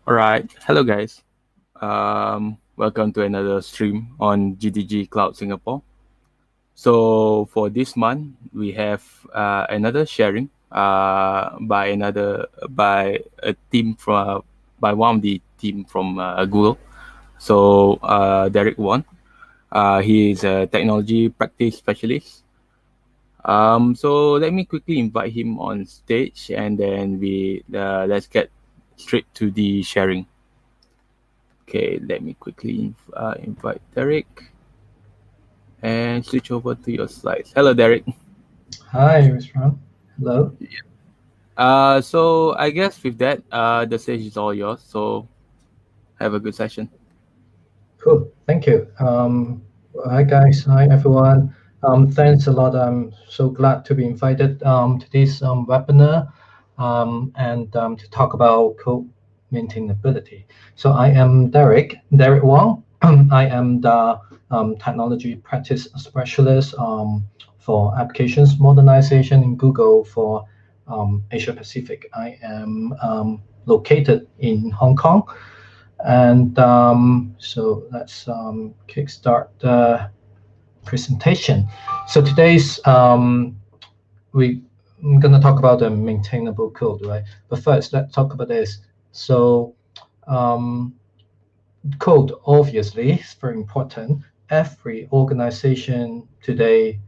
All right, hello guys. Welcome to another stream on GDG Cloud Singapore. So for this month, we have another sharing by a team from by one of the team from Google. So Derrick Wong, he is a technology practice specialist. So let me quickly invite him on stage, and then let's get straight to the sharing. Okay, let me quickly invite Derrick and switch over to your slides. Hello, Derrick. Hi, Rizwan. Hello. So I guess with that, the stage is all yours. So have a good session. Cool. Thank you. Hi, guys. Hi, everyone. Thanks a lot. I'm so glad to be invited to this webinar and to talk about code maintainability. So I am Derrick Wong. I am the technology practice specialist for applications modernization in Google for Asia Pacific. I am located in Hong Kong. And so let's kickstart the presentation. So today's we're going to talk about the maintainable code, right? But first, let's talk about this. So code, obviously, is very important. Every organization today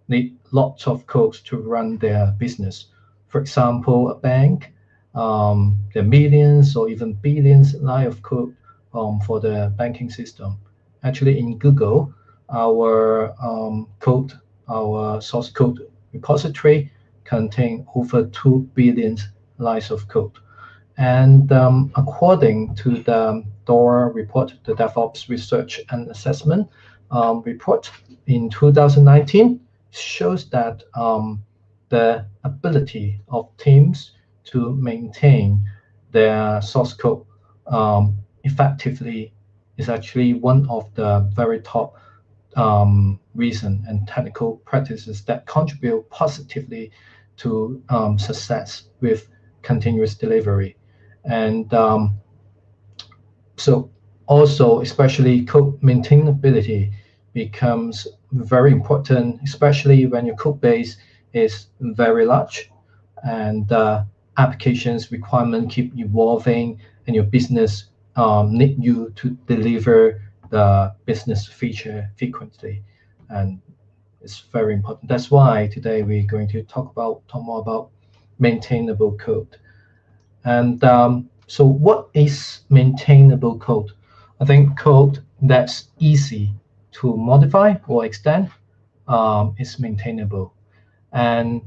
need lots of codes to run their business. For example, a bank, there are millions or even billions line of code for the banking system. Actually, in Google, our our source code repository contain over 2 billion lines of code. And according to the DORA report, the DevOps Research and Assessment report in 2019, shows that the ability of teams to maintain their source code effectively is actually one of the very top reason and technical practices that contribute positively to success with continuous delivery. And so also, especially code maintainability becomes very important, especially when your code base is very large and applications requirement keep evolving and your business need you to deliver the business feature frequently. And it's very important. That's why today we're going to talk more about maintainable code. And so what is maintainable code? I think code that's easy to modify or extend is maintainable. And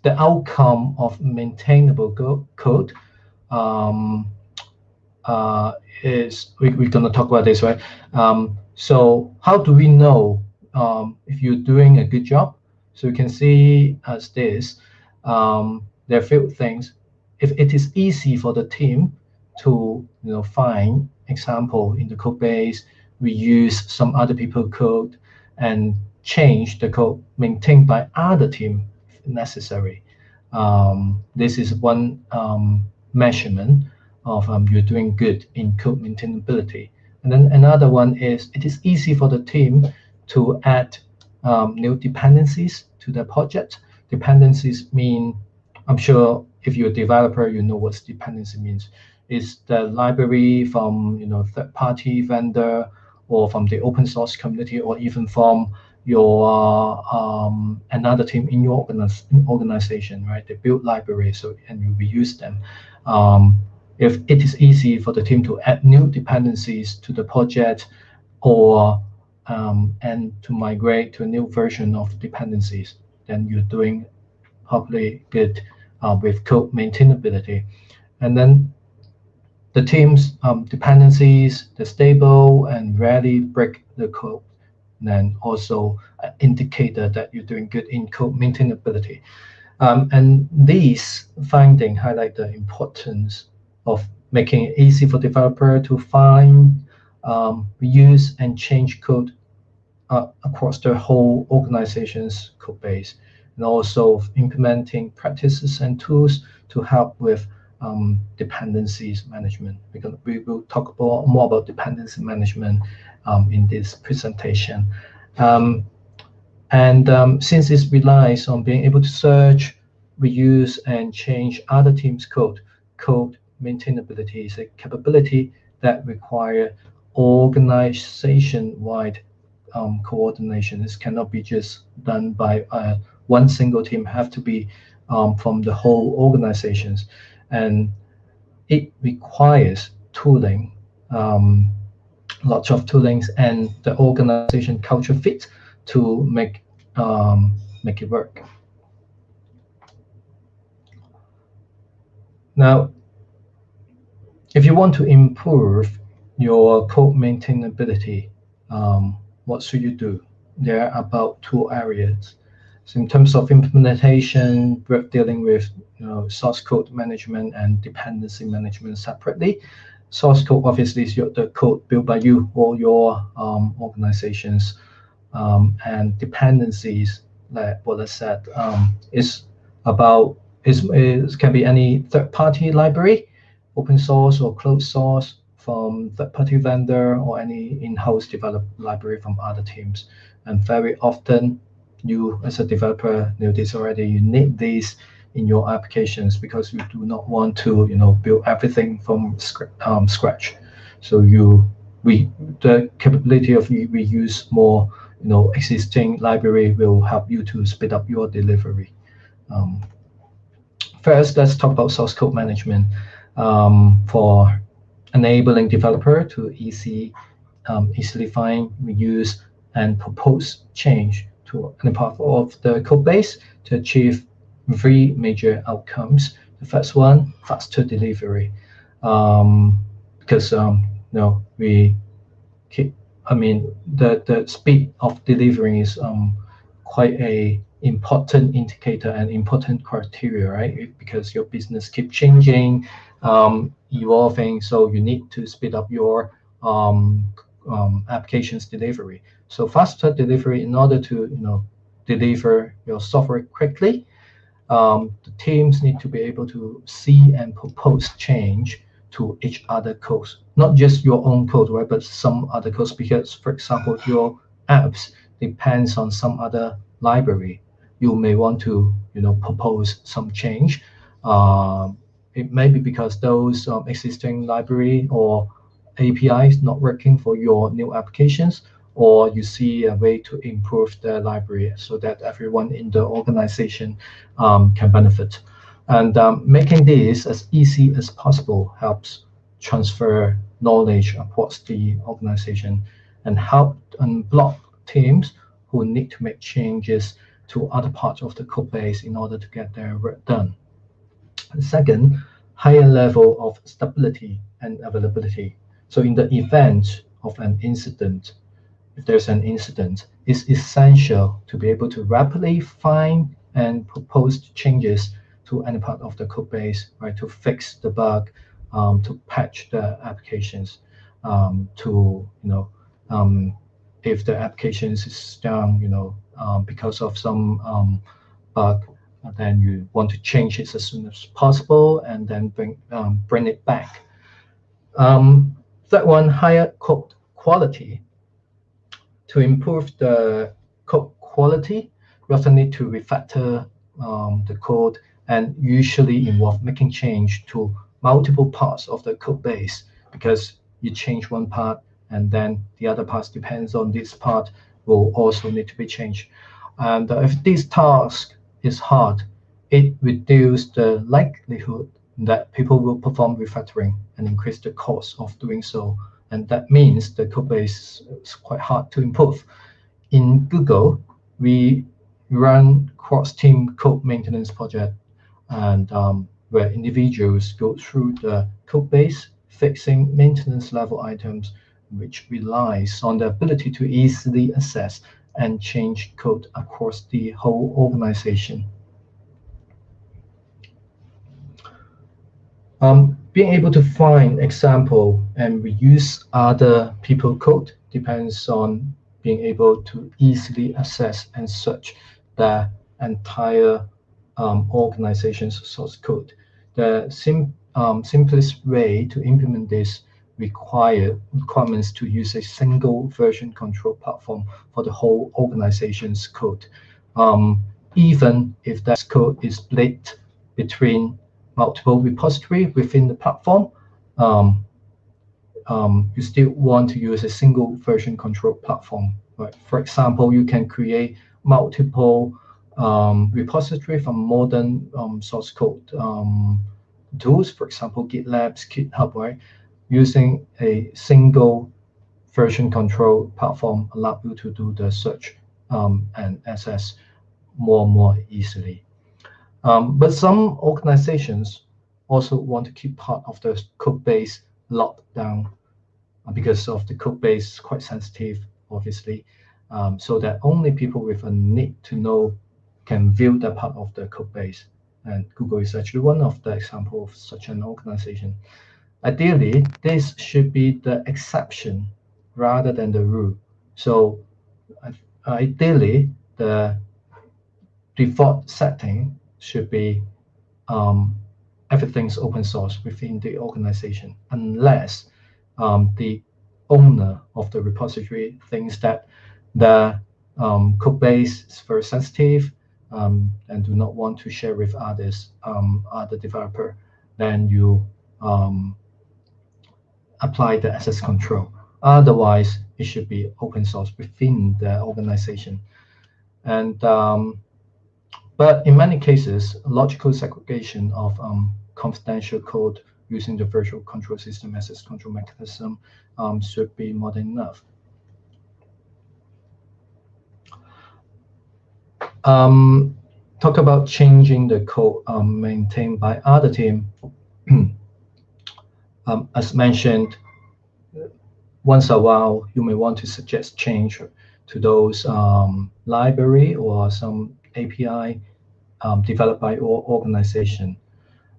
the outcome of maintainable code um, is we're going to talk about this, right? So how do we know if you're doing a good job? So you can see as this, there are few things. If it is easy for the team to find example in the code base, we use some other people code and change the code maintained by other team if necessary. This is one measurement of you're doing good in code maintainability. And then another one is it is easy for the team to add new dependencies to the project. Dependencies mean, I'm sure if you're a developer, you know what dependency means. It's the library from third-party vendor or from the open source community or even from your another team in your organization, right? They build libraries so and you reuse them. If it is easy for the team to add new dependencies to the project or and to migrate to a new version of dependencies, then you're doing probably good with code maintainability. And then the team's dependencies, they're stable and rarely break the code. And then also an indicator that you're doing good in code maintainability. And these findings highlight the importance of making it easy for developer to find, reuse, and change code across the whole organization's code base, and also implementing practices and tools to help with dependencies management. We will talk more about dependency management in this presentation. Since it relies on being able to search, reuse, and change other teams' code maintainability is a capability that require organization-wide coordination. This cannot be just done by one single team, have to be from the whole organizations. And it requires tooling, lots of toolings and the organization culture fit to make it work. Now, if you want to improve your code maintainability, what should you do? There are about 2 areas. So in terms of implementation, we're dealing with source code management and dependency management separately. Source code obviously is the code built by you or your organizations, and dependencies, like what I said, is about can be any third-party library, open source or closed source from third-party vendor or any in-house developed library from other teams. And very often, you as a developer know this already. You need these in your applications because you do not want to build everything from scratch. So the capability of reuse more existing library will help you to speed up your delivery. First, let's talk about source code management for enabling developer to easily find, reuse, and propose change to any part of the code base to achieve 3 major outcomes. The first one, faster delivery, because we keep. I mean, the speed of delivering is quite a important indicator and important criteria, right? Because your business keep changing, evolving, so you need to speed up your applications delivery. So faster delivery in order to deliver your software quickly. The teams need to be able to see and propose change to each other codes, not just your own code, right, but some other codes. Because, for example, your apps depends on some other library. You may want to, propose some change. It may be because those existing library or APIs not working for your new applications, or you see a way to improve the library so that everyone in the organization can benefit. And making this as easy as possible helps transfer knowledge across the organization and help unblock teams who need to make changes to other parts of the code base in order to get their work done. Second, higher level of stability and availability. So in the event of an incident, if there's an incident, it's essential to be able to rapidly find and propose changes to any part of the code base, right, to fix the bug, to patch the applications, to if the applications is down, because of some bug, then you want to change it as soon as possible and then bring it back. Third one, higher code quality. To improve the code quality, we also need to refactor the code and usually involve making change to multiple parts of the code base, because you change one part and then the other parts depends on this part will also need to be changed. And if this task is hard, it reduces the likelihood that people will perform refactoring and increase the cost of doing so. And that means the code base is quite hard to improve. In Google, we run cross-team code maintenance project, and where individuals go through the code base, fixing maintenance level items, which relies on the ability to easily assess and change code across the whole organization. Being able to find example and reuse other people code depends on being able to easily access and search the entire organization's source code. The simplest way to implement this requirements to use a single version control platform for the whole organization's code. Even if that code is split between multiple repository within the platform, you still want to use a single version control platform. Right? For example, you can create multiple repository from modern source code tools, for example, GitLab's, GitHub, right? Using a single version control platform allow you to do the search and access more easily. But some organizations also want to keep part of the code base locked down because of the code base quite sensitive, obviously, so that only people with a need to know can view that part of the code base. And Google is actually one of the examples of such an organization. Ideally, this should be the exception rather than the rule. So ideally, the default setting should be everything's open source within the organization, unless the owner of the repository thinks that the code base is very sensitive and do not want to share with others, other developer, then you apply the access control. Otherwise, it should be open source within the organization. And but in many cases, logical segregation of confidential code using the virtual control system access control mechanism should be more than enough. Talk about changing the code maintained by other team. As mentioned, once a while, you may want to suggest change to those library or some API developed by your organization.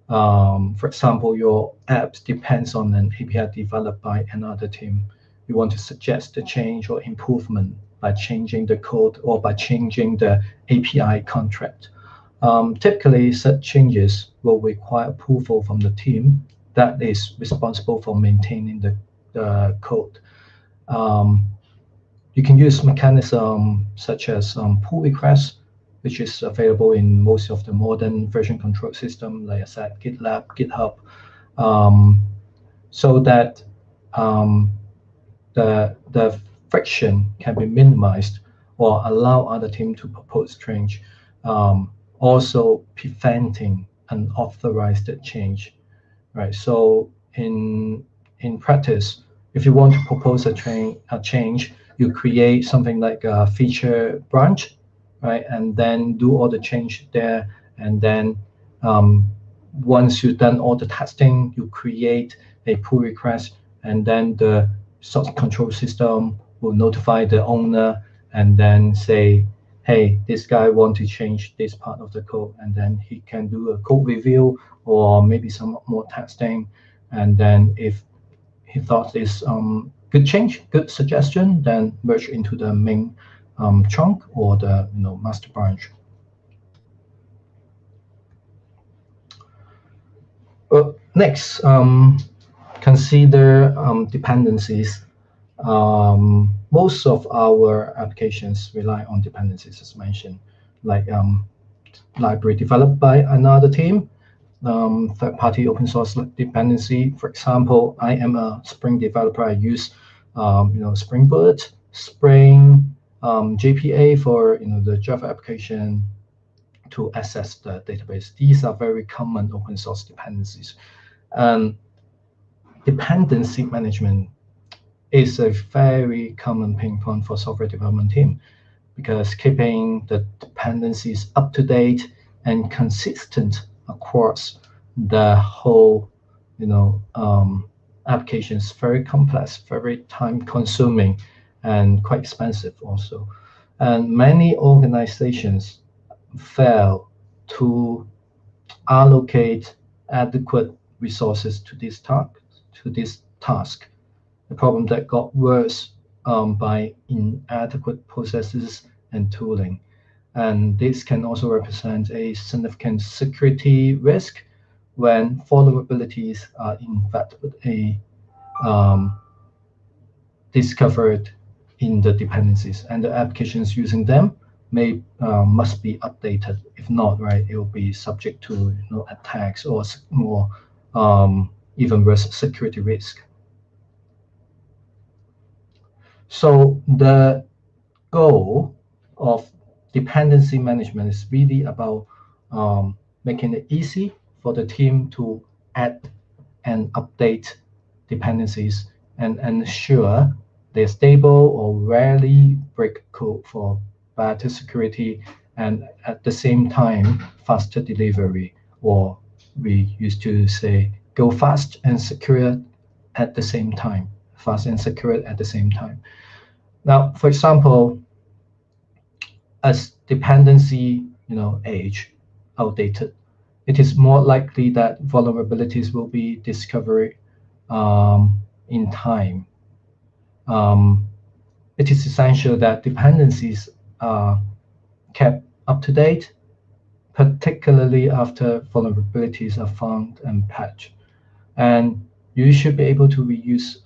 For example, your app depends on an API developed by another team. You want to suggest a change or improvement by changing the code or by changing the API contract. Typically, such changes will require approval from the team that is responsible for maintaining the code. You can use mechanisms such as pull requests, which is available in most of the modern version control system, like I said, GitLab, GitHub, so that the friction can be minimized or allow other team to propose change, also preventing unauthorized change, right? So in practice, if you want to propose a change, you create something like a feature branch, right? And then do all the change there. And then once you've done all the testing, you create a pull request, and then the source control system will notify the owner and then say, hey, this guy wants to change this part of the code, and then he can do a code review or maybe some more testing. And then if he thought this good change, good suggestion, then merge into the main trunk or the master branch. Well, next, consider dependencies. Most of our applications rely on dependencies, as mentioned, like library developed by another team, third-party open source dependency. For example, I am a Spring developer. I use Spring Boot, Spring, JPA for the Java application to access the database. These are very common open source dependencies. And dependency management is a very common pain point for software development team, because keeping the dependencies up to date and consistent across the whole application is very complex, very time consuming, and quite expensive also. And many organizations fail to allocate adequate resources to this task. The problem that got worse by inadequate processes and tooling. And this can also represent a significant security risk when vulnerabilities are in fact discovered in the dependencies, and the applications using them must be updated. If not, right, it will be subject to attacks or more even worse security risk. So the goal of dependency management is really about making it easy for the team to add and update dependencies and ensure they're stable or rarely break code for better security, and at the same time faster delivery, or we used to say go fast and secure at the same time. Fast and secure at the same time. Now, for example, as dependency age outdated, it is more likely that vulnerabilities will be discovered in time. It is essential that dependencies are kept up to date, particularly after vulnerabilities are found and patched. And you should be able to reuse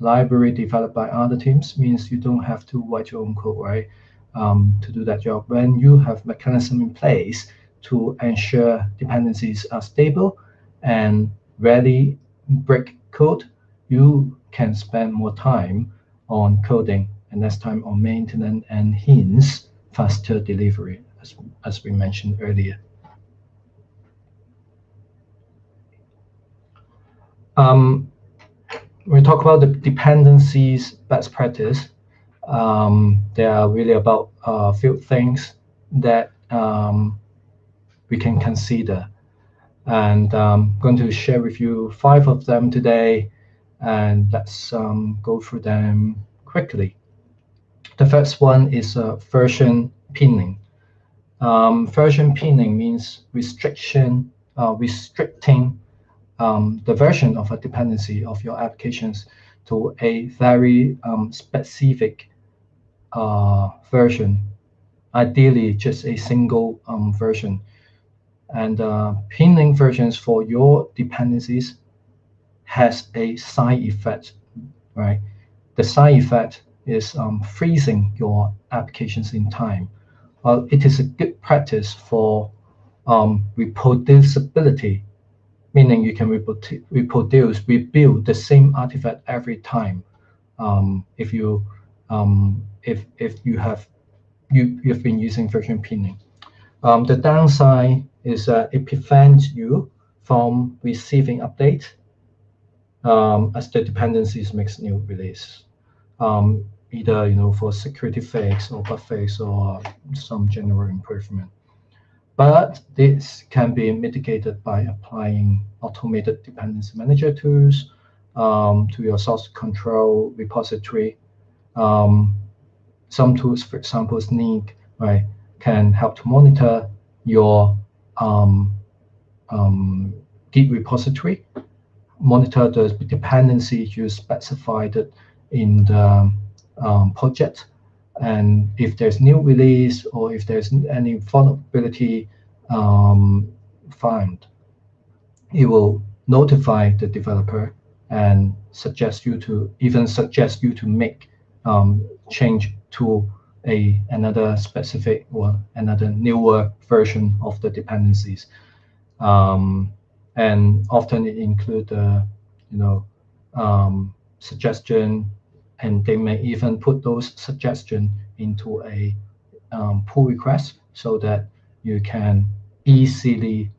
library developed by other teams. Means you don't have to write your own code, right, to do that job. When you have mechanism in place to ensure dependencies are stable and rarely break code, you can spend more time on coding and less time on maintenance, and hence faster delivery, as we mentioned earlier. We talk about the dependencies best practice. They are really about a few things that we can consider. And I'm going to share with you 5 of them today, and let's go through them quickly. The first one is version pinning. Version pinning means restricting the version of a dependency of your applications to a very specific version, ideally just a single version. And pinning versions for your dependencies has a side effect, right? The side effect is freezing your applications in time. It is a good practice for reproducibility, meaning you can rebuild the same artifact every time. If you you've been using version pinning. The downside is that it prevents you from receiving update as the dependencies makes new release, either for security fix or bug fix or some general improvement. But this can be mitigated by applying automated dependency manager tools to your source control repository. Some tools, for example, Sneak, right, can help to monitor your Git repository, monitor the dependencies you specified in the project, and if there's new release or if there's any vulnerability found, it will notify the developer and suggest you to make change to another specific or another newer version of the dependencies. And often it include suggestion, and they may even put those suggestions into a pull request so that you can easily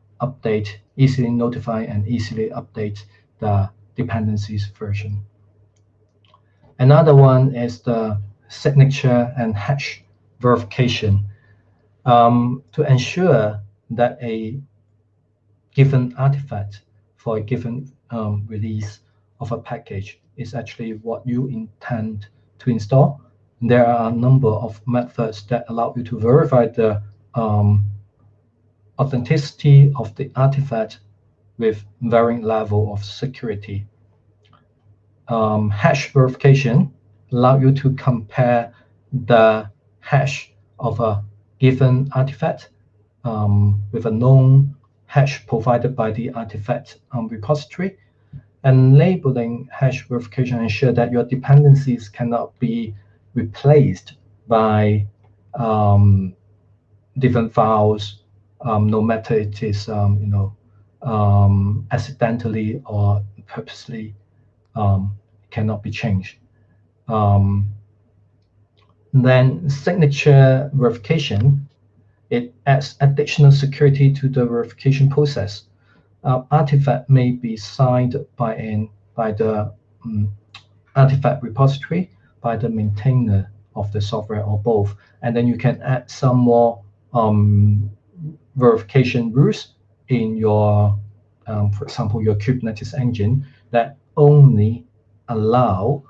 notify and easily update the dependencies version. Another one is the signature and hash verification. To ensure that a given artifact for a given release of a package is actually what you intend to install, there are a number of methods that allow you to verify the authenticity of the artifact with varying level of security. Hash verification allows you to compare the hash of a given artifact with a known hash provided by the artifact repository, and labeling hash verification ensure that your dependencies cannot be replaced by different files, no matter it is accidentally or purposely cannot be changed. Then signature verification, it adds additional security to the verification process. Artifact may be signed by the artifact repository, by the maintainer of the software, or both. And then you can add some more verification rules in your, for example, your Kubernetes engine that only allow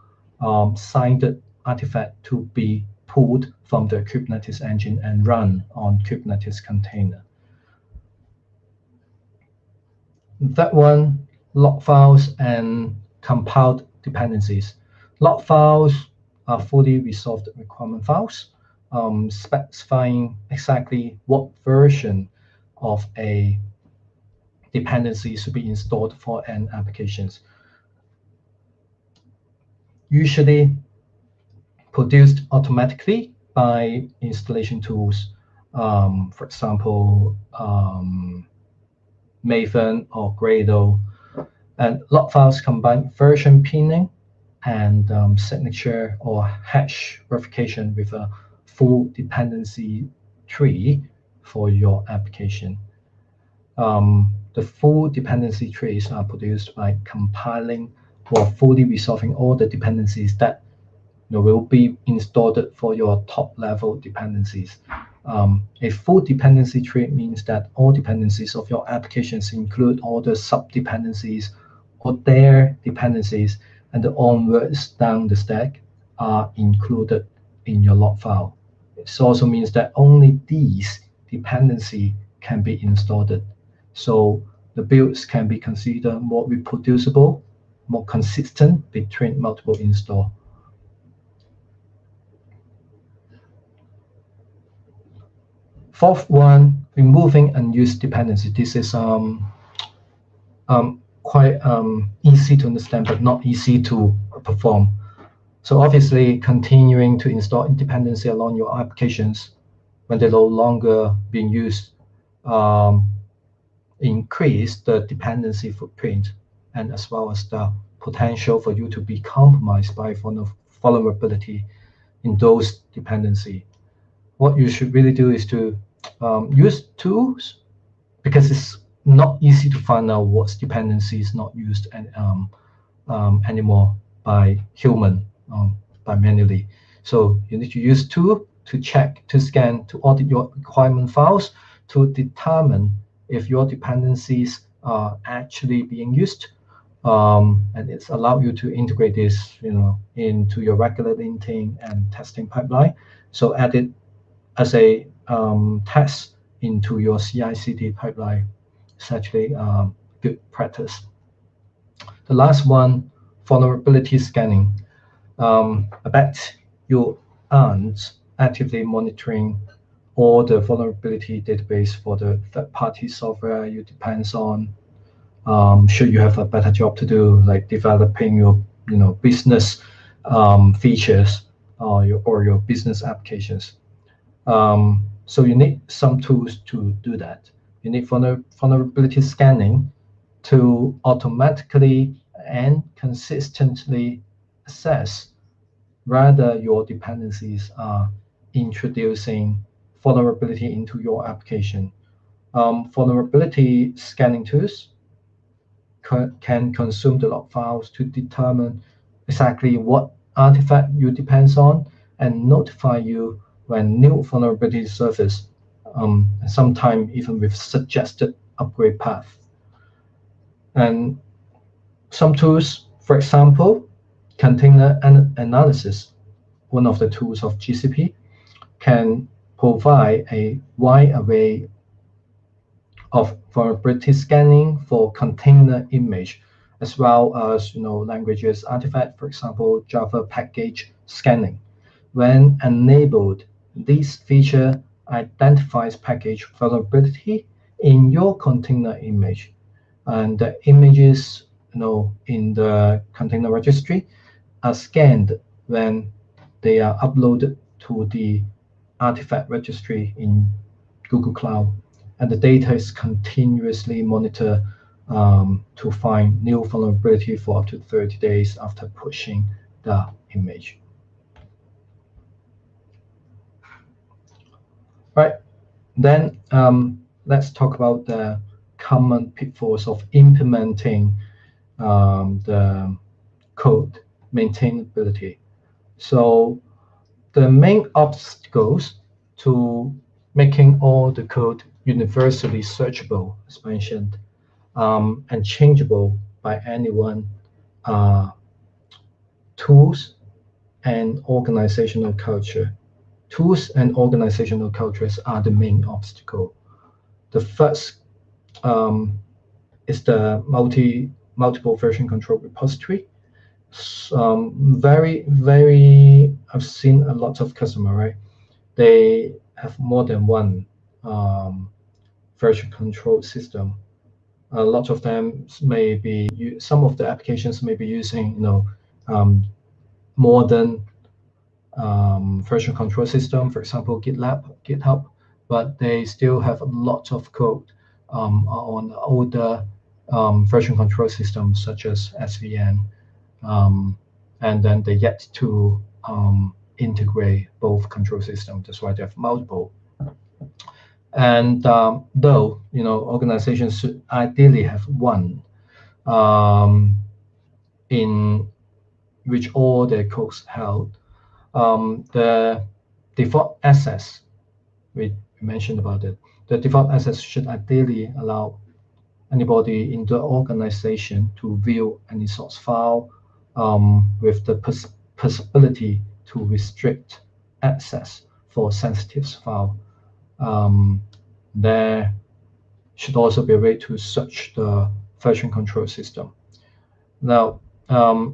signed artifact to be pulled from the Kubernetes engine and run on Kubernetes container. That one, log files and compiled dependencies. Log files are fully resolved requirement files, specifying exactly what version of a dependency should be installed for an applications. Usually produced automatically by installation tools, for example, Maven or Gradle. And log files combine version pinning and signature or hash verification with a full dependency tree for your application. The full dependency trees are produced by compiling or fully resolving all the dependencies that will be installed for your top-level dependencies. A full dependency tree means that all dependencies of your applications include all the sub-dependencies or their dependencies, and the onwards down the stack are included in your log file. It also means that only these dependency can be installed. So the builds can be considered more reproducible, more consistent between multiple install. Fourth one, removing unused dependency. This is quite easy to understand, but not easy to perform. So obviously, continuing to install dependency along your applications when they're no longer being used increase the dependency footprint, and as well as the potential for you to be compromised by vulnerability in those dependency. What you should really do is to use tools, because it's not easy to find out what's dependency is not used anymore by human, by manually. So you need to use tool to check, to scan, to audit your requirement files to determine if your dependencies are actually being used, and it's allowed you to integrate this, into your regular linting and testing pipeline. So add it as a test into your CI/CD pipeline. It's actually good practice. The last one, vulnerability scanning. I bet you aren't actively monitoring all the vulnerability database for the third-party software you depends on. Should you have a better job to do, like developing your business features or your business applications. So you need some tools to do that. You need vulnerability scanning to automatically and consistently assess whether your dependencies are introducing vulnerability into your application. Vulnerability scanning tools can consume the log files to determine exactly what artifact you depends on and notify you when new vulnerabilities surface, sometimes even with suggested upgrade path. And some tools, for example, container analysis, one of the tools of GCP, can provide a wide array of vulnerability scanning for container image, as well as languages artifact, for example, Java package scanning. When enabled, this feature identifies package vulnerability in your container image, and the images in the container registry are scanned when they are uploaded to the artifact registry in Google Cloud, and the data is continuously monitored to find new vulnerability for up to 30 days after pushing the image. Right, then let's talk about the common pitfalls of implementing the code maintainability. So the main obstacles to making all the code universally searchable, as mentioned, and changeable by anyone, are tools and organizational culture. Tools and organizational cultures are the main obstacle. The first is the multiple version control repository. Very, I've seen a lot of customers, right? They have more than one version control system. A lot of them may be, some of the applications may be using, modern version control system, for example, GitHub, but they still have a lot of code on older version control systems such as SVN, and then they yet to integrate both control systems. That's why they have multiple. And though organizations should ideally have one in which all their codes held, the default access, we mentioned about it. The default access should ideally allow anybody in the organization to view any source file with the possibility to restrict access for sensitive file. there should also be a way to search the version control system. Now,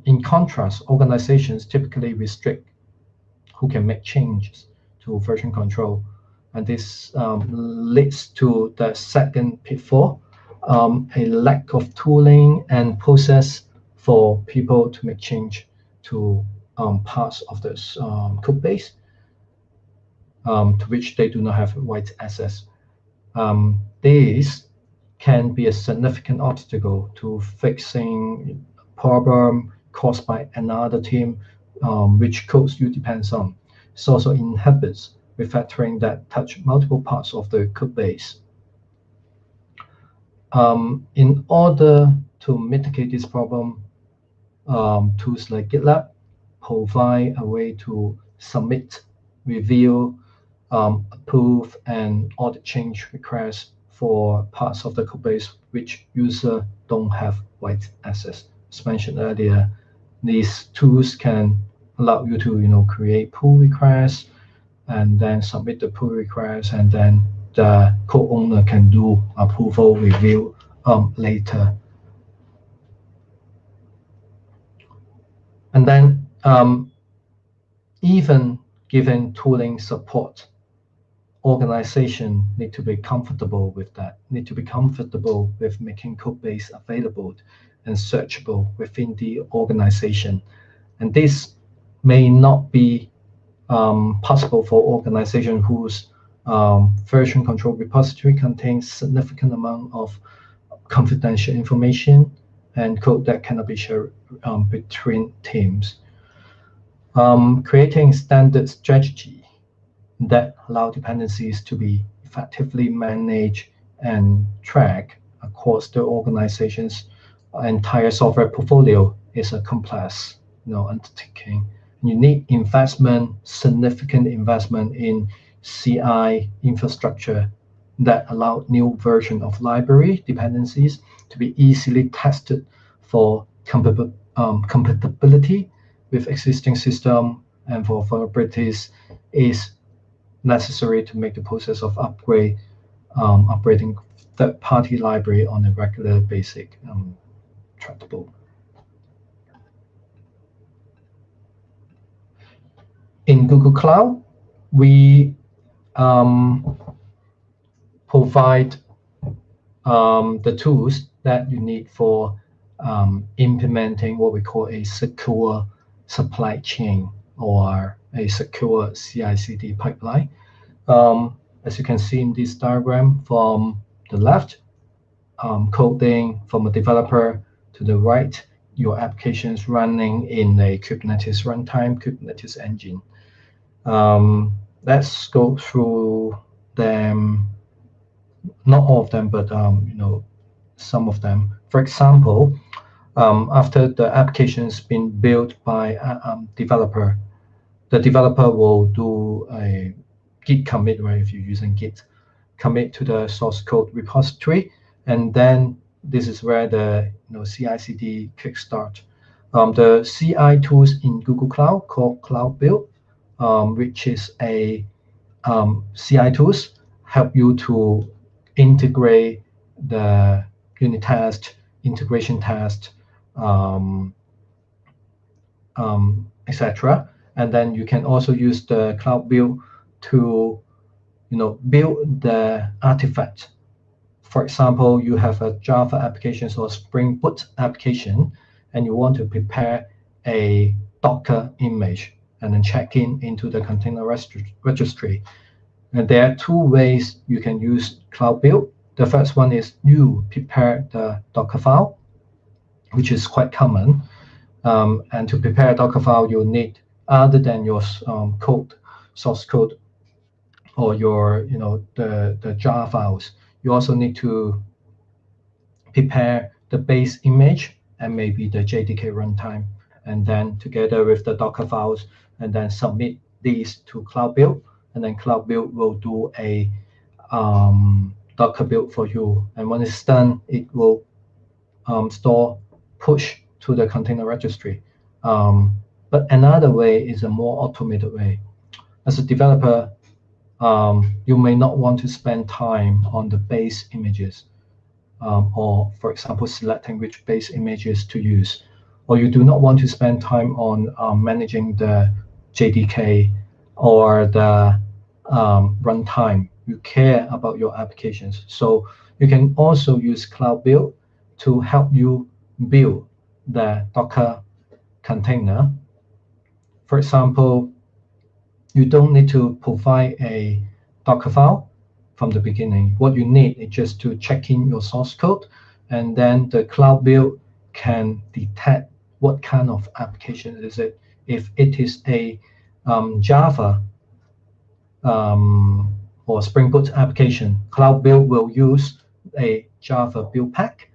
in contrast, organizations typically restrict who can make changes to version control. And this leads to the second pitfall, a lack of tooling and process for people to make change to parts of this code base to which they do not have wide access. This can be a significant obstacle to fixing problem caused by another team, which codes you depends on. It also inhibits refactoring that touch multiple parts of the code base. In order to mitigate this problem, tools like GitLab provide a way to submit, review, approve, and audit change requests for parts of the code base which user don't have wide access. As mentioned earlier, these tools can allow you to create pull requests and then submit the pull request, and then the code owner can do approval review later. And then even given tooling support, organization need to be comfortable with that, need to be comfortable with making code base available and searchable within the organization. And this may not be possible for organization whose version control repository contains significant amount of confidential information and code that cannot be shared between teams. Creating standard strategy that allow dependencies to be effectively managed and tracked across the organization's entire software portfolio is a complex undertaking. You need significant investment in CI infrastructure that allow new version of library dependencies to be easily tested for compatibility with existing system, and for vulnerabilities is necessary to make the process of upgrading third-party library on a regular basis tractable. In Google Cloud, we provide the tools that you need for implementing what we call a secure supply chain or a secure CI/CD pipeline. As you can see in this diagram, from the left, coding from a developer, to the right, your applications running in a Kubernetes runtime, Kubernetes engine. Let's go through them, not all of them, but some of them. For example, after the application's been built by a developer, the developer will do a Git commit, right? If you're using Git, commit to the source code repository, and then this is where the CI/CD kickstart. The CI tools in Google Cloud called Cloud Build, which is a CI tools help you to integrate the unit test, integration test, etc. And then you can also use the Cloud Build to build the artifact. For example, you have a Java application or Spring Boot application, and you want to prepare a Docker image and then check into the container registry. And there are two ways you can use Cloud Build. The first one is you prepare the Docker file, which is quite common. And to prepare a Docker file, you need, other than your source code, or your the jar files, you also need to prepare the base image and maybe the JDK runtime, and then together with the Docker files, and then submit these to Cloud Build, and then Cloud Build will do a Docker build for you. And when it's done, it will push to the container registry. But another way is a more automated way. As a developer, you may not want to spend time on the base images, or for example, selecting which base images to use, or you do not want to spend time on managing the JDK or the runtime. You care about your applications. So you can also use Cloud Build to help you build the Docker container. For example, you don't need to provide a Docker file from the beginning. What you need is just to check in your source code, and then the Cloud Build can detect what kind of application is it. If it is a Java or Spring Boot application, Cloud Build will use a Java build pack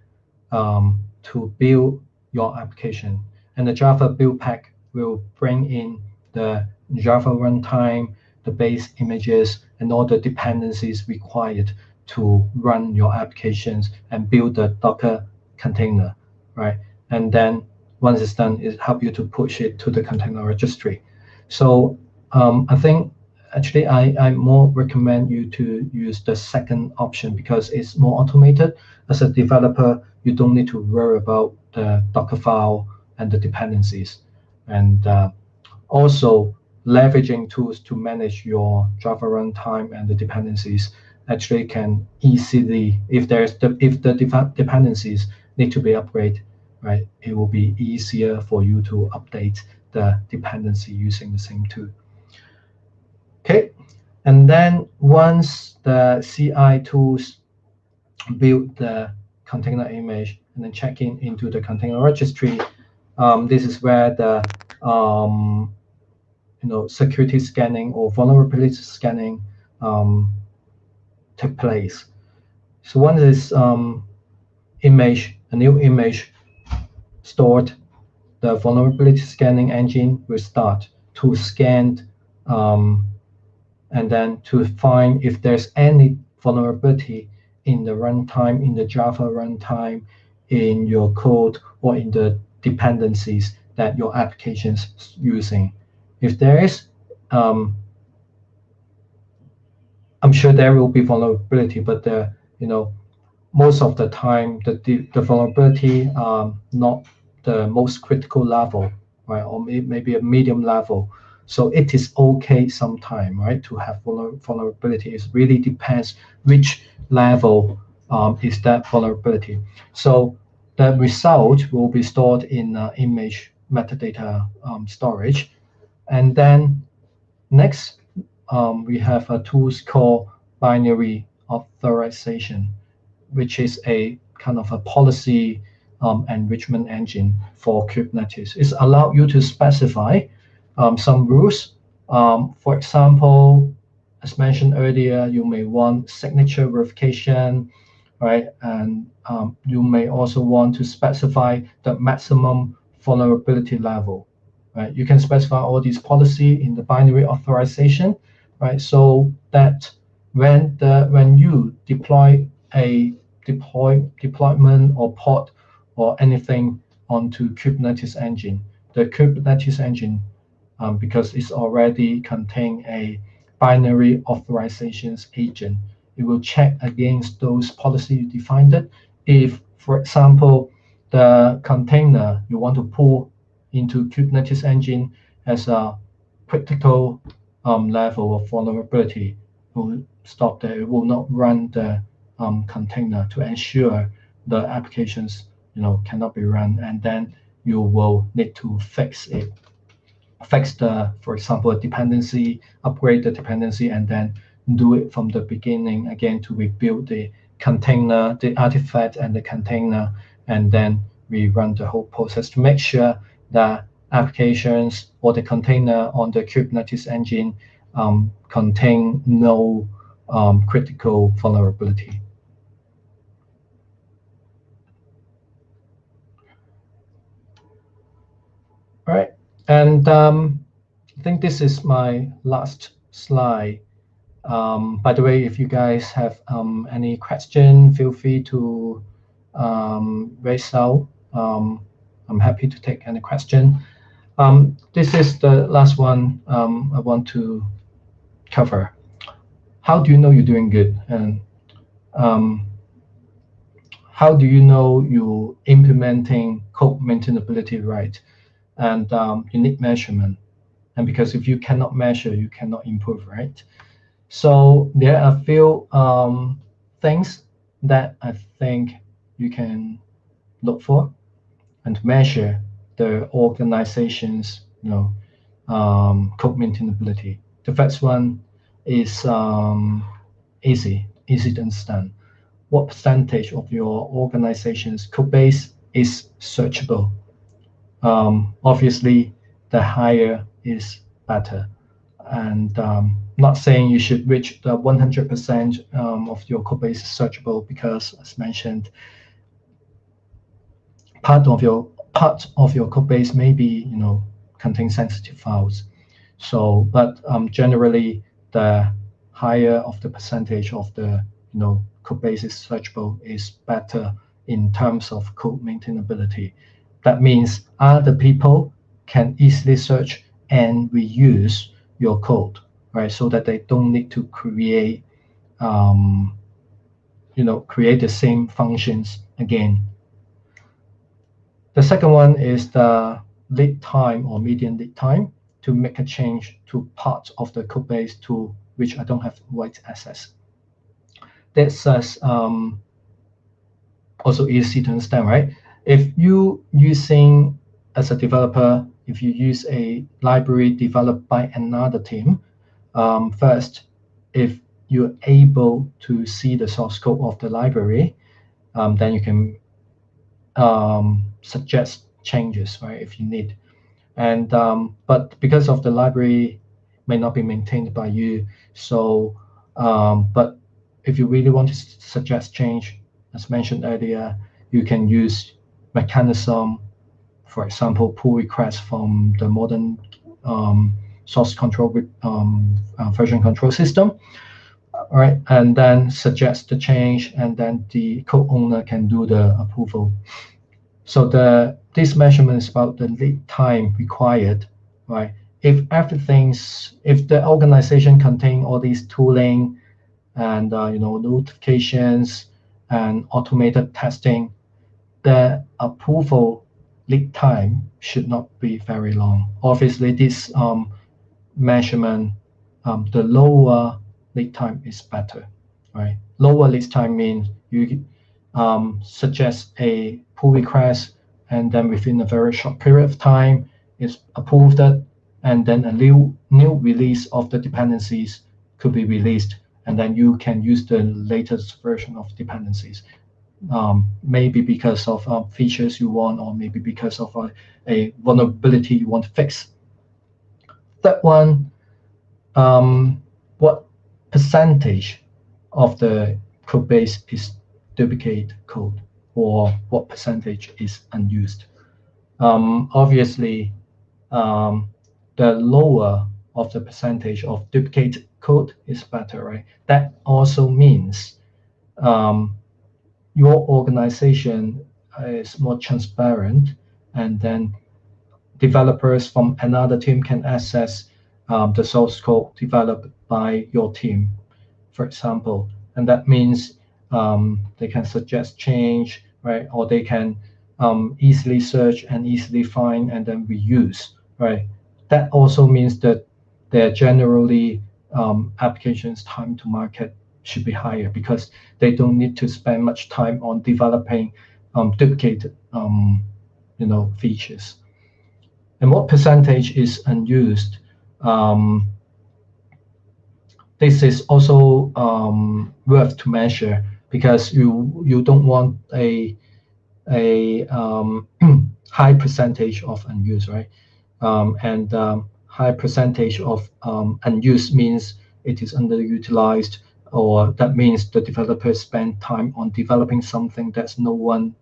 to build your application. And the Java build pack will bring in the Java runtime, the base images, and all the dependencies required to run your applications and build the Docker container, right? And then once it's done, it helps you to push it to the container registry. So I think actually I more recommend you to use the second option because it's more automated. As a developer, you don't need to worry about the Docker file and the dependencies. And also leveraging tools to manage your Java runtime and the dependencies actually can easily, if the dependencies need to be upgraded, right, it will be easier for you to update the dependency using the same tool. Okay, and then once the CI tools build the container image and then check in into the container registry, this is where the security scanning or vulnerability scanning take place. So once this a new image stored, the vulnerability scanning engine will start to scan and then to find if there's any vulnerability in the runtime, in the Java runtime, in your code, or in the dependencies that your application's using. If there is, I'm sure there will be vulnerability, but most of the time the vulnerability not the most critical level, right, or maybe a medium level. So it is okay sometime, right, to have vulnerability. It really depends which level is that vulnerability. So the result will be stored in image metadata storage. And then next, we have a tools called binary authorization, which is a kind of a policy enrichment engine for Kubernetes. It's allowed you to specify some rules. For example, as mentioned earlier, you may want signature verification, right? And you may also want to specify the maximum vulnerability level, right? You can specify all these policy in the binary authorization, right? So that when you deploy a deployment or pod or anything onto Kubernetes engine, the Kubernetes engine, because it's already contain a binary authorizations agent, it will check against those policy you defined it. If, for example, the container you want to pull into Kubernetes engine has a critical level of vulnerability, it will stop there. It will not run the container to ensure the applications cannot be run, and then you will need to fix the, for example, a dependency, upgrade the dependency, and then do it from the beginning again to rebuild the container, the artifact and the container, and then we run the whole process to make sure that applications or the container on the Kubernetes engine contain no critical vulnerability. All right, and I think this is my last slide. By the way, if you guys have any question, feel free to raise out. I'm happy to take any question. This is the last one I want to cover. how do you know you're doing good? And how do you know you're implementing code maintainability right? And you need measurement. And because if you cannot measure, you cannot improve, right? So there are a few things that I think you can look for and measure the organization's, code maintainability. The first one is easy to understand. What percentage of your organization's code base is searchable? Obviously, the higher is better. And not saying you should reach the 100% of your code base is searchable, because, as mentioned, part of your code base maybe contain sensitive files. So, but generally, the higher of the percentage of the code base is searchable is better in terms of code maintainability. That means other people can easily search and reuse your code, right? So that they don't need to create the same functions again. The second one is the lead time or median lead time to make a change to part of the code base to which I don't have write access. That's also easy to understand, right? If you using as a developer, if you use a library developed by another team, first, if you're able to see the source code of the library, then you can suggest changes, right, if you need. And but because of the library may not be maintained by you, so but if you really want to suggest change, as mentioned earlier, you can use mechanism, for example, pull requests from the modern source control version control system, all right, and then suggest the change, and then the code owner can do the approval. So this measurement is about the lead time required, right? If the organization contain all these tooling and notifications and automated testing, the approval lead time should not be very long. Obviously, this measurement, the lower lead time is better, right? Lower lead time means you suggest a pull request, and then within a very short period of time, it's approved, and then a new release of the dependencies could be released, and then you can use the latest version of dependencies. Maybe because of features you want, or maybe because of a vulnerability you want to fix. Third one, what percentage of the code base is duplicate code, or what percentage is unused? Obviously, the lower of the percentage of duplicate code is better, right? That also means your organization is more transparent, and then developers from another team can access the source code developed by your team, for example. And that means they can suggest change, right? Or they can easily search and easily find and then reuse, right? That also means that they're generally applications time to market should be higher, because they don't need to spend much time on developing duplicated features. And what percentage is unused? This is also worth to measure, because you don't want a high percentage of unused, right? And high percentage of unused means it is underutilized, or that means the developers spend time on developing something that no one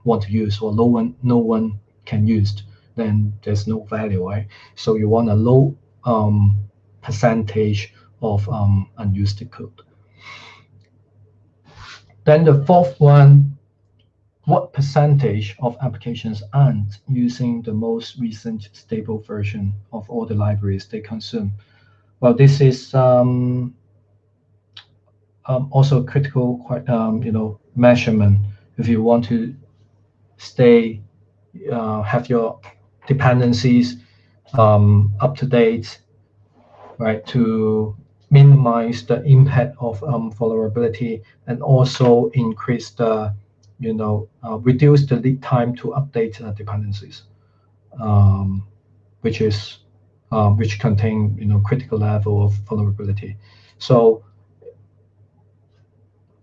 want to use, or no one can use. Then there's no value, right? So you want a low percentage of unused code. Then the fourth one, what percentage of applications aren't using the most recent stable version of all the libraries they consume? Well, this is also critical, measurement if you want to stay, have your dependencies up to date, right? To minimize the impact of vulnerability and also increase the, reduce the lead time to update dependencies, um, which is which contain critical level of vulnerability. So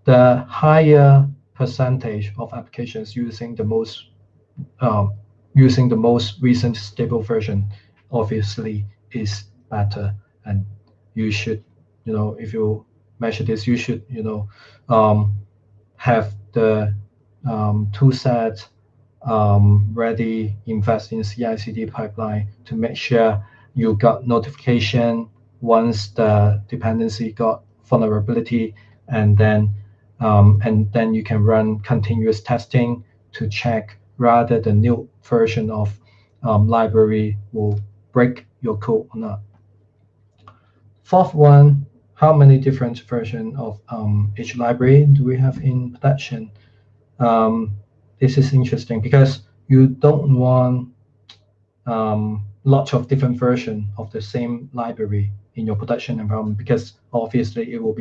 the higher percentage of applications using the most recent stable version obviously is better, and you should, if you measure this, you should, have the tool set ready, invest in CI/CD pipeline to make sure you got notification once the dependency got vulnerability, and then you can run continuous testing to check whether the new version of library will break your code or not. Fourth one, how many different versions of each library do we have in production? This is interesting because you don't want lots of different versions of the same library in your production environment, because obviously it will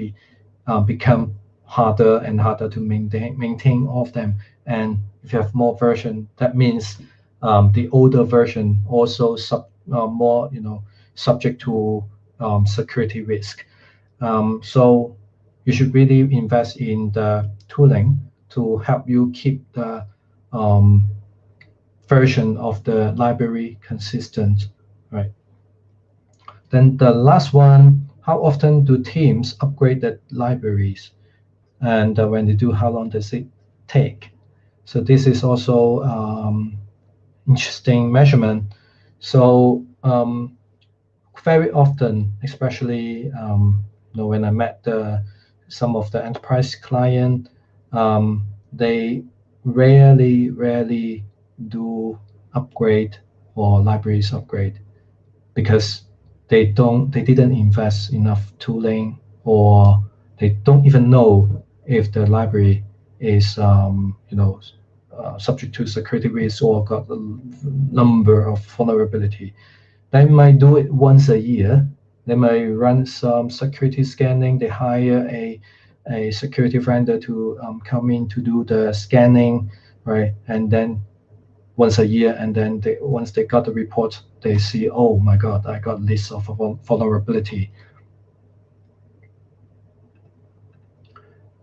become harder and harder to maintain all of them. And if you have more version, that means the older version also more subject to security risk. So you should really invest in the tooling to help you keep the version of the library consistent, right? Then the last one, how often do teams upgrade the libraries? And when they do, how long does it take? So this is also interesting measurement. So very often, especially when I met some of the enterprise client, they rarely do upgrade or libraries upgrade because they didn't invest enough tooling, or they don't even know if the library is subject to security risk or got a number of vulnerability. They might do it once a year. They might run some security scanning. They hire a security vendor to come in to do the scanning, right? And then once a year, and then once they got the report, they see, oh my God, I got list of vulnerability.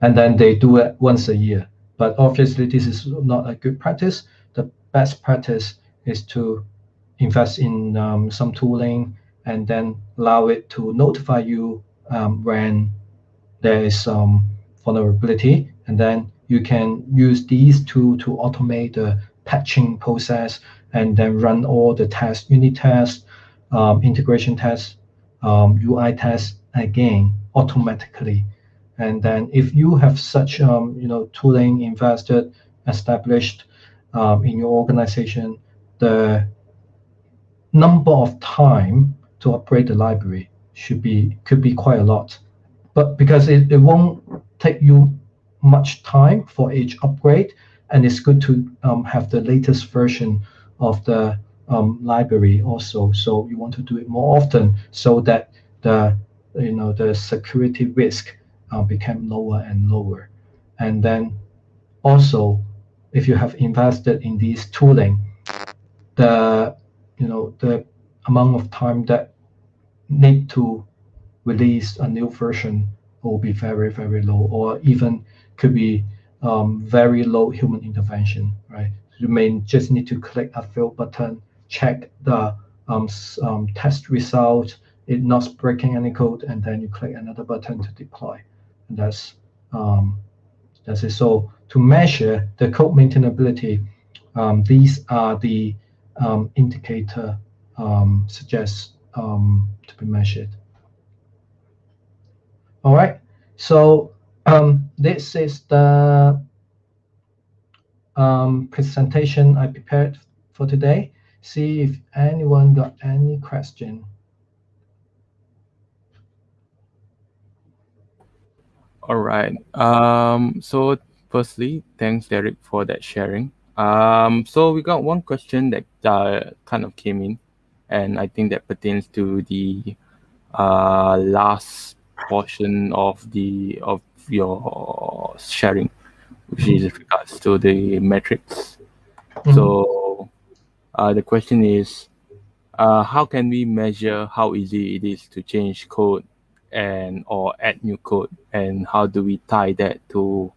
And then they do it once a year. But obviously, this is not a good practice. The best practice is to invest in some tooling and then allow it to notify you when there is some vulnerability, and then you can use these two to automate the patching process and then run all the tests, unit tests, integration tests, UI tests again automatically. And then if you have such tooling invested, established in your organization, the number of time to upgrade the library could be quite a lot. But because it won't take you much time for each upgrade, and it's good to have the latest version of the library also. So you want to do it more often so that the security risk become lower and lower. And then also, if you have invested in these tooling, the the amount of time that need to release a new version will be very low, or even could be very low human intervention, right? You may just need to click a fill button, check the test result, it not breaking any code, and then you click another button to deploy. And that's it. So to measure the code maintainability, these are the indicator suggest to be measured. All right. So this is the presentation I prepared for today. See if anyone got any question. All right. So firstly, thanks Derek for that sharing. So we got one question that kind of came in, and I think that pertains to the last portion of your sharing, which is with regards to the metrics. Mhm. So the question is, how can we measure how easy it is to change code and or add new code, and how do we tie that to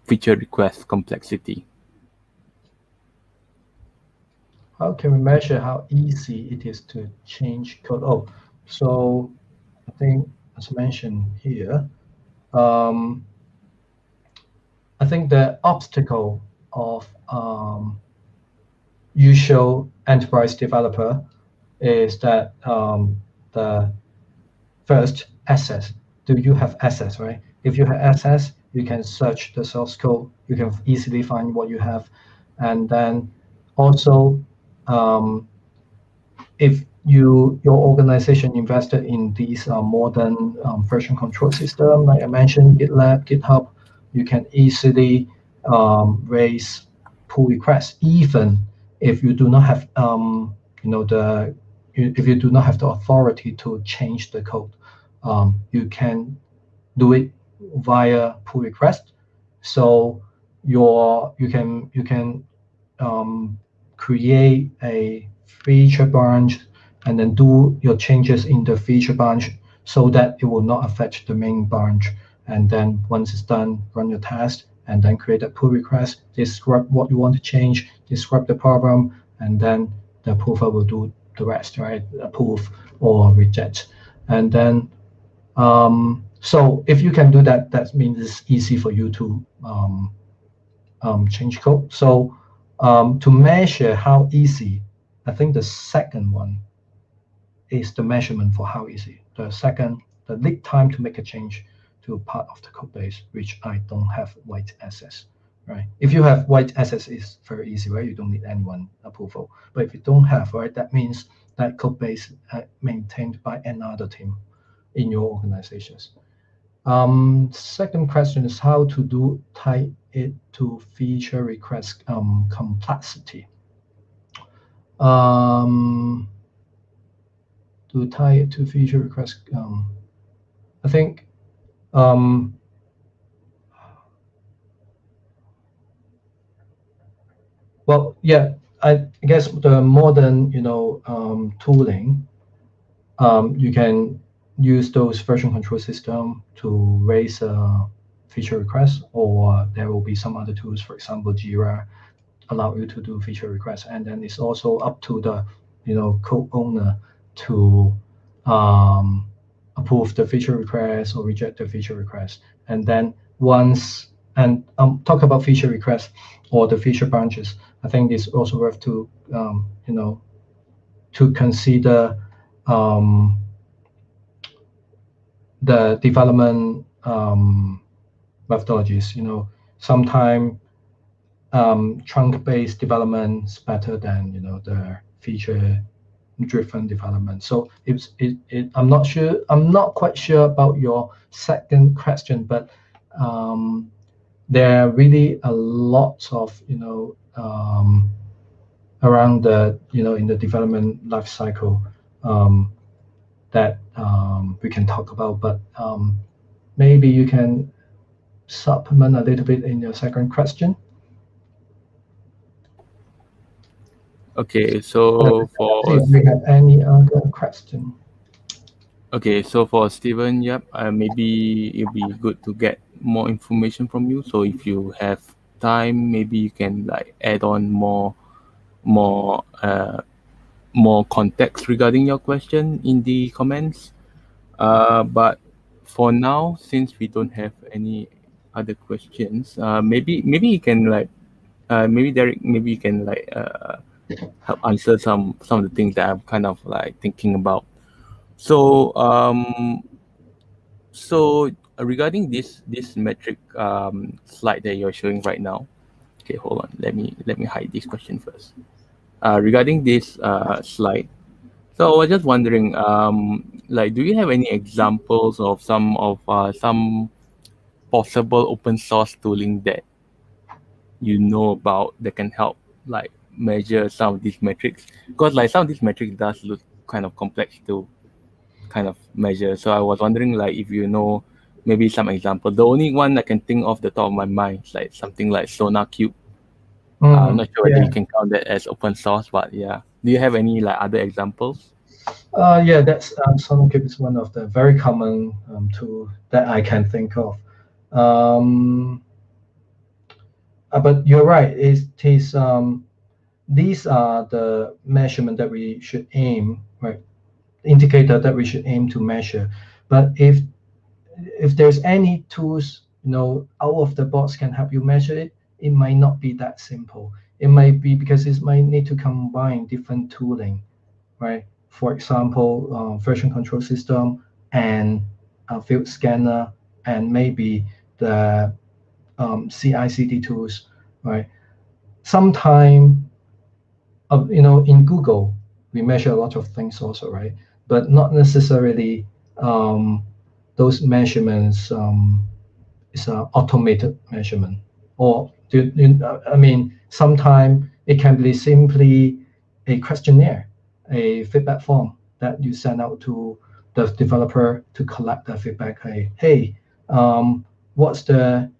feature request complexity? How can we measure how easy it is to change code? Oh, so I think as mentioned here, um, I think the obstacle of usual enterprise developer is that the first access. Do you have access, right? If you have access, you can search the source code. You can easily find what you have, and then also um, if your organization invested in these modern version control system, like I mentioned, GitLab, GitHub, you can easily raise pull requests, even if you do not have if you do not have the authority to change the code. You can do it via pull request. So you can um, create a feature branch and then do your changes in the feature branch so that it will not affect the main branch. And then once it's done, run your test and then create a pull request, describe what you want to change, describe the problem, and then the approver will do the rest, right? Approve or reject. And then so if you can do that, that means it's easy for you to change code. So to measure how easy, I think the second one is the measurement for how easy. The second, the lead time to make a change to a part of the code base, which I don't have white access, right? If you have white access, it's very easy, right? You don't need anyone approval. But if you don't have, right, that means that code base maintained by another team in your organizations. Second question is how to do tie it to feature request complexity. Um, to tie it to feature request, I think um, well, yeah, I guess the modern tooling, you can use those version control system to raise a feature request, or there will be some other tools, for example, Jira, allow you to do feature requests, and then it's also up to the co-owner to um, approve the feature request or reject the feature request. And then once and talk about feature requests or the feature branches, I think it's also worth to to consider um, the development methodologies. Sometimes trunk-based development is better than the feature-driven development. So I'm not quite sure about your second question, but there are really a lot of around the in the development life cycle that we can talk about. But maybe you can supplement a little bit in your second question. Okay, Let's so see for if we have any other question. Steven, yep, maybe it'll be good to get more information from you. So if you have time, maybe you can like add on more more context regarding your question in the comments. But for now, since we don't have any other questions, maybe you can like maybe Derek, maybe you can like help answer some of the things that I'm kind of like thinking about. So regarding this metric slide that you're showing right now, okay, hold on. Let me hide this question first. Regarding this slide, so I was just wondering, like, do you have any examples of some possible open source tooling that you know about that can help like measure some of these metrics? Because like some of these metrics does look kind of complex to kind of measure. So I was wondering like if you know maybe some example. The only one I can think of the top of my mind is like something like SonarQube. I'm not sure whether you Yeah. can count that as open source, but yeah. Do you have any like other examples? Yeah, that's SonarQube is one of the very common tool that I can think of. Um, but you're right. These are the measurement that we should aim, right? Indicator that we should aim to measure. But if there's any tools, out of the box can help you measure it, it might not be that simple. It might be because it might need to combine different tooling, right? For example, version control system and a field scanner and maybe the CI/CD tools, right? Sometime, in Google, we measure a lot of things also, right? But not necessarily those measurements is an automated measurement. Or I mean, sometimes it can be simply a questionnaire, a feedback form that you send out to the developer to collect the feedback. Hey, what's the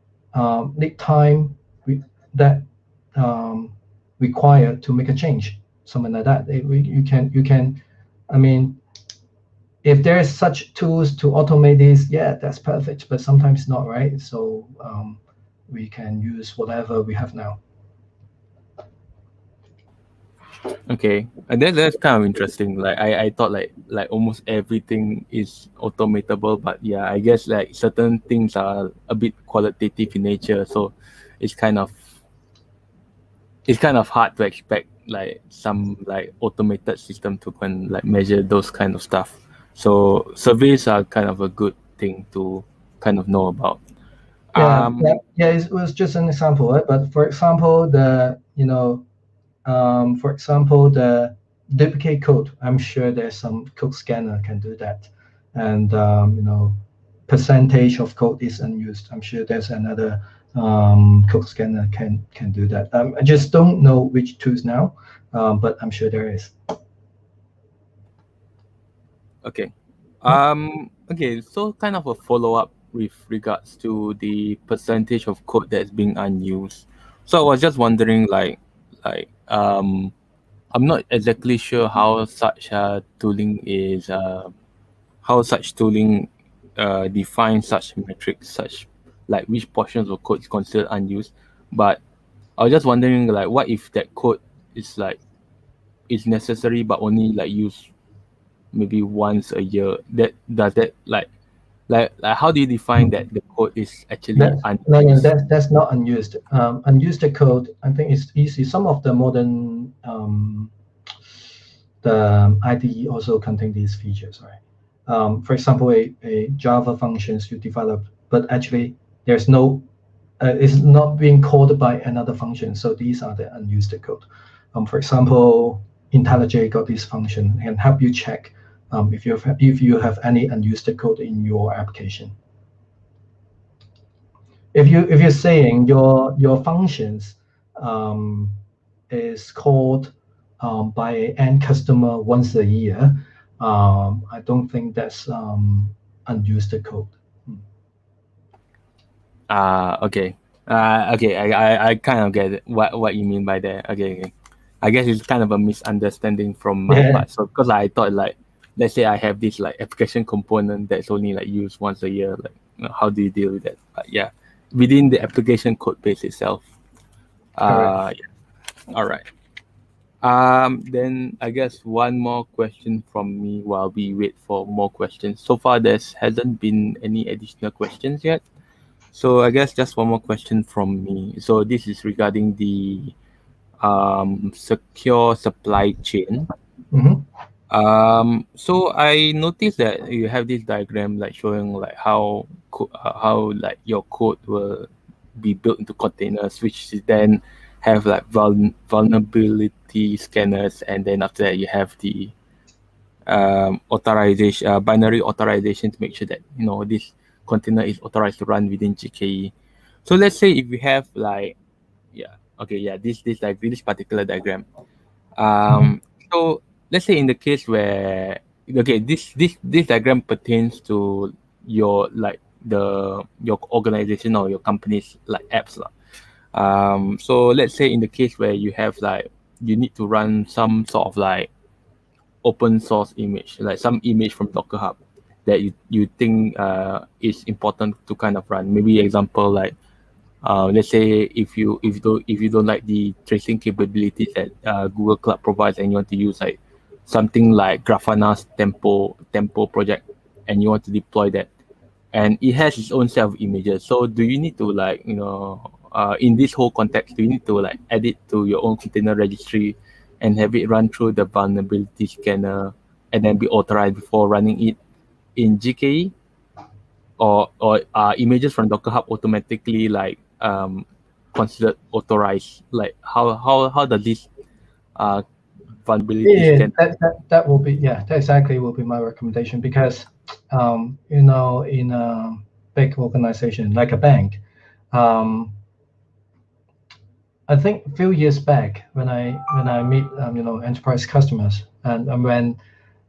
lead time that um, required to make a change? Something like that. You can. I mean, if there's such tools to automate this, yeah, that's perfect. But sometimes not, right? So we can use whatever we have now. Okay, and that's kind of interesting. Like I thought like almost everything is automatable, but yeah, I guess like certain things are a bit qualitative in nature, so it's kind of it's kind of hard to expect like some like automated system to can like measure those kind of stuff. So surveys are kind of a good thing to kind of know about. Yeah. It was just an example, right? But for example, for example, the duplicate code. I'm sure there's some code scanner can do that, and percentage of code is unused. I'm sure there's another code scanner can do that. I just don't know which tools now, but I'm sure there is. Okay. Okay, so kind of a follow-up with regards to the percentage of code that's being unused. So I was just wondering like I'm not exactly sure how such tooling is how such tooling defines such metrics, such like which portions of code is considered unused. But I was just wondering like what if that code is like is necessary but only like used maybe once a year? That does that like how do you define that the code is actually That no, unused? that's not unused. Unused code, I think it's easy. Some of the modern the IDE also contain these features, right? For example, a Java functions you develop, but actually there's no, it's not being called by another function. So these are the unused code. For example, IntelliJ got this function and help you check if you have any unused code in your application. If you're saying your functions um, is called by an end customer once a year, I don't think that's unused code. Okay. Okay, I kind of get it, what you mean by that. Okay, okay. I guess it's kind of a misunderstanding from my Yeah, part. So because I thought like let's say I have this like application component that's only like used once a year, like how do you deal with that? But yeah, within the application code base itself. correct. Yeah. All right. Then I guess one more question from me while we wait for more questions. So far, there hasn't been any additional questions yet. So I guess just one more question from me. So this is regarding the secure supply chain. Mhm. So I noticed that you have this diagram like showing like how like your code will be built into containers, which is then have like vulnerability scanners, and then after that you have the authorization binary authorization to make sure that this container is authorized to run within GKE. So let's say if we have like, this particular diagram. So let's say in the case where, okay, this diagram pertains to your like your organization or your company's like apps lah. So let's say in the case where you have like you need to run some sort of like open source image, like some image from Docker Hub that you think is important to kind of run. Maybe example like let's say if you don't like the tracing capabilities that Google Cloud provides and you want to use like something like Grafana's Tempo project and you want to deploy that, and it has its own set of images. So do you need to like in this whole context, do you need to like add it to your own container registry and have it run through the vulnerability scanner and then be authorized before running it in GKE? Or images from Docker Hub automatically like considered authorized? Like how does this vulnerability Yeah, scan? that will be, that exactly will be my recommendation, because in a big organization like a bank, I think a few years back when I meet enterprise customers, and when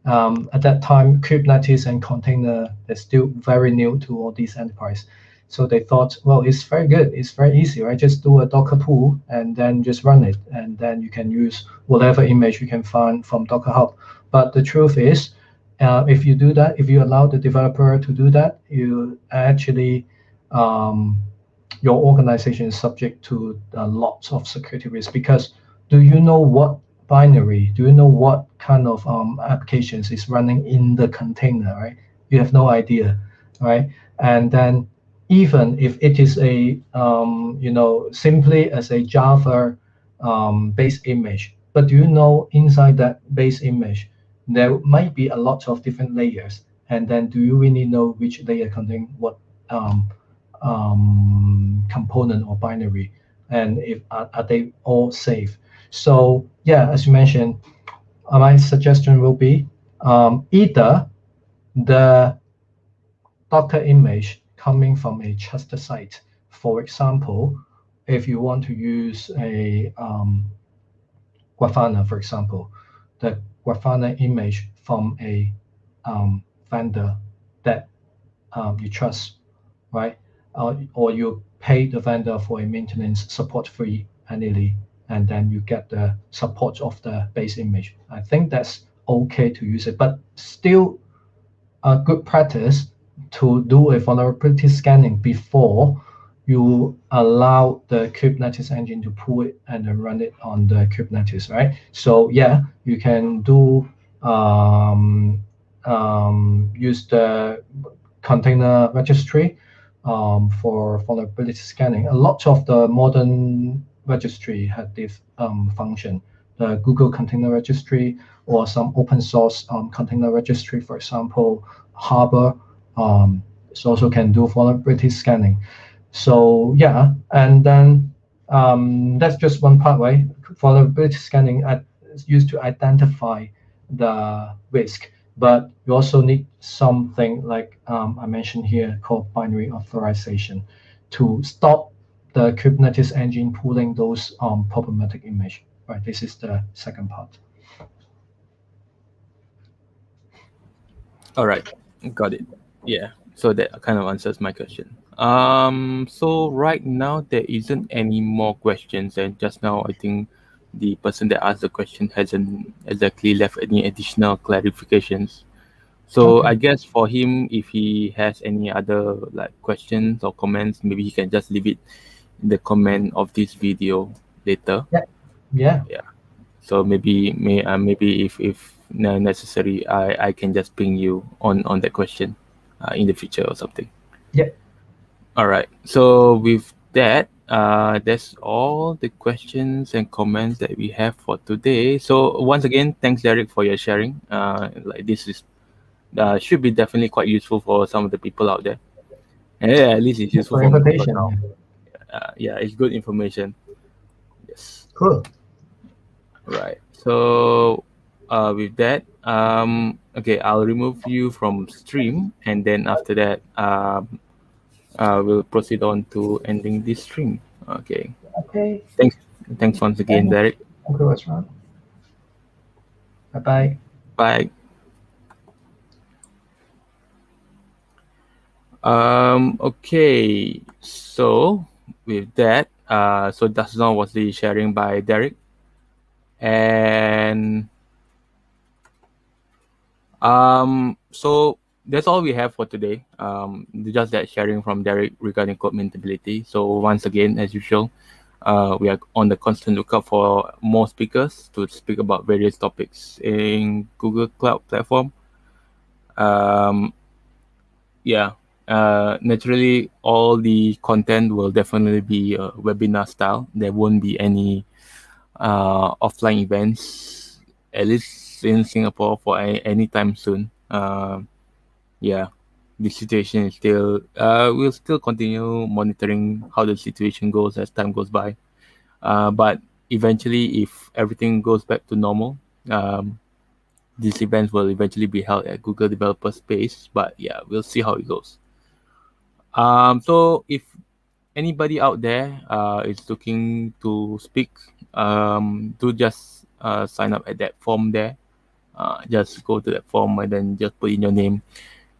at that time Kubernetes and container is still very new to all these enterprise. So they thought, well, it's very good, it's very easy, right? Just do a Docker pull and then just run it, and then you can use whatever image you can find from Docker Hub. But the truth is, if you do that, if you allow the developer to do that, you actually your organization is subject to lots of security risks, because do you know what binary, do you know what kind of applications is running in the container, right? You have no idea, right? And then even if it is a simply as a Java base image, but do you know inside that base image there might be a lot of different layers, and then do you really know which layer contain what component or binary, and if are they all safe? So yeah, as you mentioned, my suggestion will be either the Docker image coming from a trusted site. For example, if you want to use a Grafana, for example, the Grafana image from a vendor that you trust, right? Or you pay the vendor for a maintenance support free annually, and then you get the support of the base image. I think that's okay to use it, but still a good practice to do a vulnerability scanning before you allow the Kubernetes engine to pull it and then run it on the Kubernetes, right? So yeah, you can do use the container registry for vulnerability scanning. A lot of the modern registry had this function. The Google Container Registry or some open source container registry, for example, Harbor, it also can do vulnerability scanning. So yeah, and then that's just one part, right? Vulnerability scanning is used to identify the risk, but you also need something like I mentioned here called binary authorization to stop the Kubernetes engine pulling those problematic image. Right, this is the second part. All right, got it. Yeah, so that kind of answers my question. So right now there isn't any more questions, and just now I think the person that asked the question hasn't exactly left any additional clarifications. So Okay. I guess for him, if he has any other like questions or comments, maybe he can just leave it in the comment of this video later. Yeah. Yeah. Yeah. So maybe if necessary, I can just ping you on that question in the future or something. Yeah. All right. So with that, that's all the questions and comments that we have for today. So once again, thanks Derrick for your sharing. Like this is should be definitely quite useful for some of the people out there. And yeah, at least it's Thanks useful for for me because invitation. now, Yeah. yeah, it's good information. Yes. Cool. Right. So with that, okay, I'll remove you from stream, and then after that, we'll proceed on to ending this stream. Okay. Okay. Thanks. Thanks once again, Thank Derek. thank you, Asran. Bye bye. Bye. Okay. So with that, so that's now was the sharing by Derek, and so that's all we have for today. Just that sharing from Derek regarding code maintainability. So once again, as usual, we are on the constant lookout for more speakers to speak about various topics in Google Cloud Platform. Um, yeah, naturally, all the content will definitely be webinar style. There won't be any offline events, at least in Singapore, for any time soon. Yeah, the situation is still, we'll still continue monitoring how the situation goes as time goes by. But eventually, if everything goes back to normal, these events will eventually be held at Google Developer Space. But yeah, we'll see how it goes. So if anybody out there is looking to speak, do just sign up at that form there. Just go to that form and then just put in your name.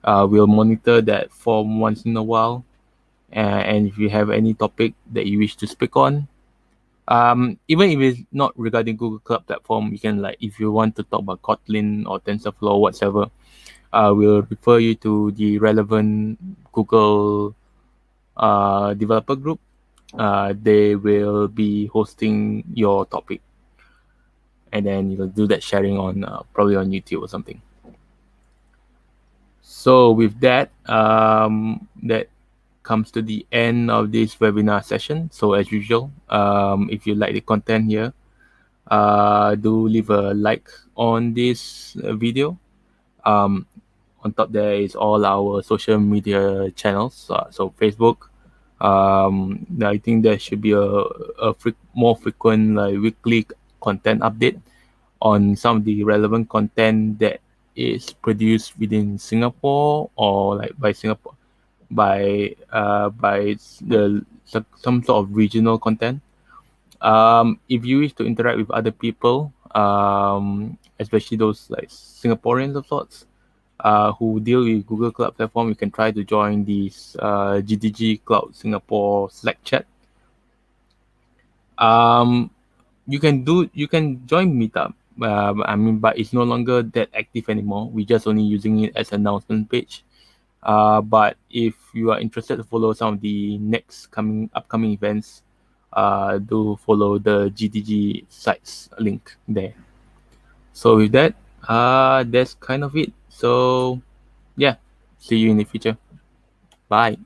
We'll monitor that form once in a while. And if you have any topic that you wish to speak on, even if it's not regarding Google Cloud Platform, you can, like, if you want to talk about Kotlin or TensorFlow or whatever, we'll refer you to the relevant Google developer group. They will be hosting your topic, and then you'll do that sharing on probably on YouTube or something. So with that, that comes to the end of this webinar session. So as usual, if you like the content here, do leave a like on this video. On top there is all our social media channels. So Facebook. I think there should be a more frequent, like, weekly content update on some of the relevant content that is produced within Singapore, or like by Singapore, by some sort of regional content. If you wish to interact with other people, especially those like Singaporeans of sorts, who deal with Google Cloud Platform, you can try to join this GTG Cloud Singapore Slack chat. Um, you can join Meetup. But it's no longer that active anymore. We're just only using it as an announcement page. But if you are interested to follow some of the next upcoming events, do follow the GTG sites link there. So with that, that's kind of it. So yeah, see you in the future. Bye.